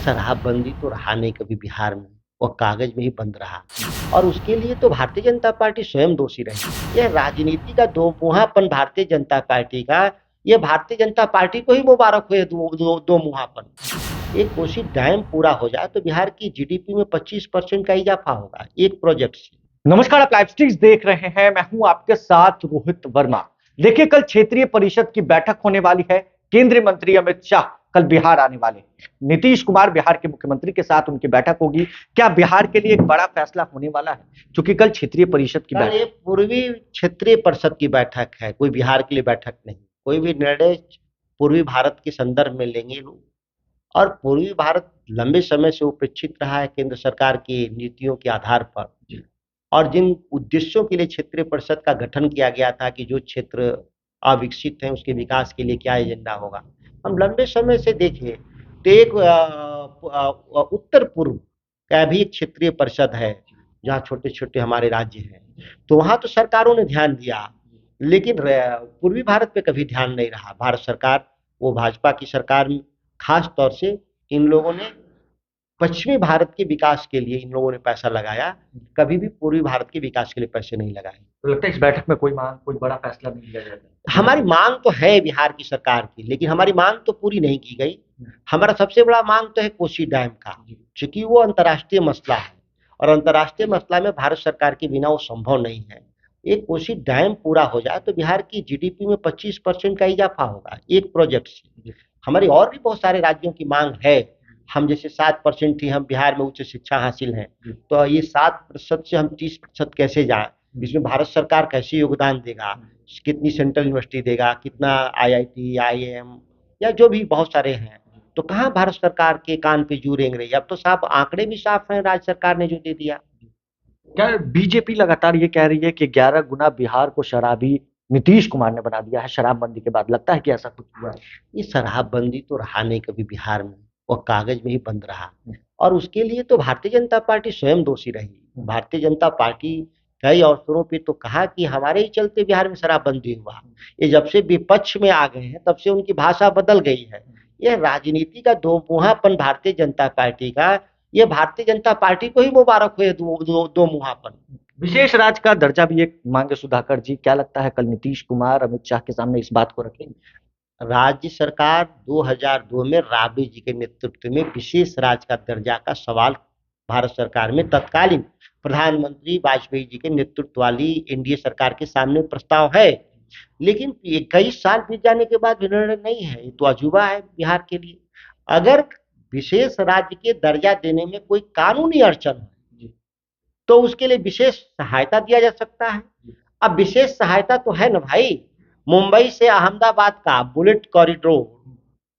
शराबबंदी तो रहा नहीं कभी बिहार में, वो कागज में ही बंद रहा। और उसके लिए तो भारतीय जनता पार्टी स्वयं दोषी रही। यह राजनीति का दोमुहापन भारतीय जनता पार्टी का, ये भारतीय जनता पार्टी को ही मुबारक हुए दोमुहापन। एक कोसी डैम पूरा हो जाए तो बिहार की जीडीपी में 25% का इजाफा होगा एक प्रोजेक्ट से। नमस्कार, आप लाइव स्टिक्स देख रहे हैं। मैं हूं आपके साथ रोहित वर्मा। देखिए, कल क्षेत्रीय परिषद की बैठक होने वाली है। केंद्रीय मंत्री अमित शाह कल बिहार आने वाले हैं। नीतीश कुमार बिहार के मुख्यमंत्री के साथ उनकी बैठक होगी। क्या बिहार के लिए एक बड़ा फैसला होने वाला है? क्योंकि कल क्षेत्रीय परिषद की बैठक, ये पूर्वी क्षेत्रीय परिषद की बैठक है, कोई बिहार के लिए बैठक नहीं। कोई भी निर्णय पूर्वी भारत के संदर्भ में लेंगे लोग, और पूर्वी भारत लंबे समय से उपेक्षित रहा है केंद्र सरकार की नीतियों के आधार पर। और जिन उद्देश्यों के लिए क्षेत्रीय परिषद का गठन किया गया था कि जो क्षेत्र अविकसित हैं उसके विकास के लिए क्या एजेंडा होगा, हम लंबे समय से देखें तो एक उत्तर पूर्व का भी एक क्षेत्रीय परिषद है जहाँ छोटे छोटे हमारे राज्य हैं, तो वहाँ तो सरकारों ने ध्यान दिया, लेकिन पूर्वी भारत पे कभी ध्यान नहीं रहा। भारत सरकार, वो भाजपा की सरकार में खास तौर से इन लोगों ने पश्चिमी भारत के विकास के लिए इन लोगों ने पैसा लगाया, कभी भी पूर्वी भारत के विकास के लिए पैसे नहीं लगाए। तो लगता है इस बैठक में कोई बड़ा फैसला नहीं लिया जाएगा। हमारी मांग तो है बिहार की सरकार की, लेकिन हमारी मांग तो पूरी नहीं की गई। हमारा सबसे बड़ा मांग तो है कोसी डैम का, क्योंकि वो अंतर्राष्ट्रीय मसला है और अंतर्राष्ट्रीय मसला में भारत सरकार के बिना वो संभव नहीं है। एक कोसी डैम पूरा हो जाए तो बिहार की जीडीपी में 25% का इजाफा होगा एक प्रोजेक्ट से। हमारी और भी बहुत सारे राज्यों की मांग है। हम जैसे 7% ही हम बिहार में उच्च शिक्षा हासिल है, तो ये 7% से हम 30% कैसे जाए, इसमें भारत सरकार कैसे योगदान देगा, कितनी सेंट्रल यूनिवर्सिटी देगा, कितना आईआईटी, आईआईएम या जो भी बहुत सारे हैं, तो कहाँ भारत सरकार के कान पे जू रेंग रही है। अब तो साफ आंकड़े भी साफ हैं, राज्य सरकार ने जो दे दिया। क्या बीजेपी लगातार ये कह रही है कि 11 गुना बिहार को शराबी नीतीश कुमार ने बना दिया है शराबबंदी के बाद? लगता है कि ऐसा कुछ हुआ है? ये शराबबंदी तो रहा नहीं कभी बिहार में, वो कागज में ही बंद रहा। और उसके लिए तो भारतीय जनता पार्टी स्वयं दोषी रही। भारतीय जनता पार्टी कई अवसरों पे तो कहा कि हमारे ही चलते बिहार में शराबबंदी हुआ। ये जब से विपक्ष में आ गए हैं तब से उनकी भाषा बदल गई है। यह राजनीति का दोमुहापन भारतीय जनता पार्टी का, ये भारतीय जनता पार्टी को ही मुबारक हुए दोमुहापन। विशेष राज्य का दर्जा भी एक मांगे सुधाकर जी। क्या लगता है कल नीतीश कुमार अमित शाह के सामने इस बात को रखेंगे? राज्य सरकार 2002 में राबड़ी जी के नेतृत्व में विशेष राज्य का दर्जा का सवाल भारत सरकार में तत्कालीन प्रधानमंत्री वाजपेयी जी के नेतृत्व वाली एनडीए सरकार के सामने प्रस्ताव है, लेकिन कई साल बीत जाने के बाद भी निर्णय नहीं है। ये तो अजूबा है बिहार के लिए। अगर विशेष राज्य के दर्जा देने में कोई कानूनी अड़चन है तो उसके लिए विशेष सहायता दिया जा सकता है। अब विशेष सहायता तो है ना भाई, मुंबई से अहमदाबाद का बुलेट कॉरिडोर,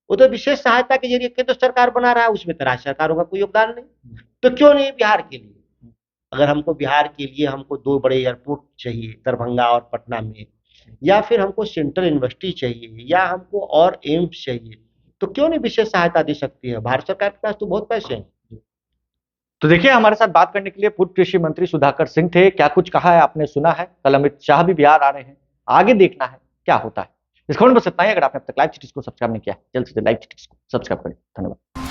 वो तो विशेष सहायता के जरिए केंद्र सरकार बना रहा है, उसमें तो राज्य सरकारों का कोई योगदान नहीं। तो क्यों नहीं बिहार के लिए? अगर हमको बिहार के लिए हमको 2 बड़े एयरपोर्ट चाहिए दरभंगा और पटना में, या फिर हमको सेंट्रल यूनिवर्सिटी चाहिए, या हमको और एम्स चाहिए, तो क्यों नहीं विशेष सहायता दे सकती है? भारत सरकार के पास तो बहुत पैसे हैं। तो देखिए, हमारे साथ बात करने के लिए पूर्व कृषि मंत्री सुधाकर सिंह थे। क्या कुछ कहा है आपने सुना है। कल अमित शाह भी बिहार आ रहे हैं, आगे देखना है क्या होता है। इस खबर में बस इतना ही। अगर आपने अब तक लाइव चिट्ठीज को सब्सक्राइब नहीं किया है, जल्द से जल्द लाइव चिट्ठीज को सब्सक्राइब करें। धन्यवाद।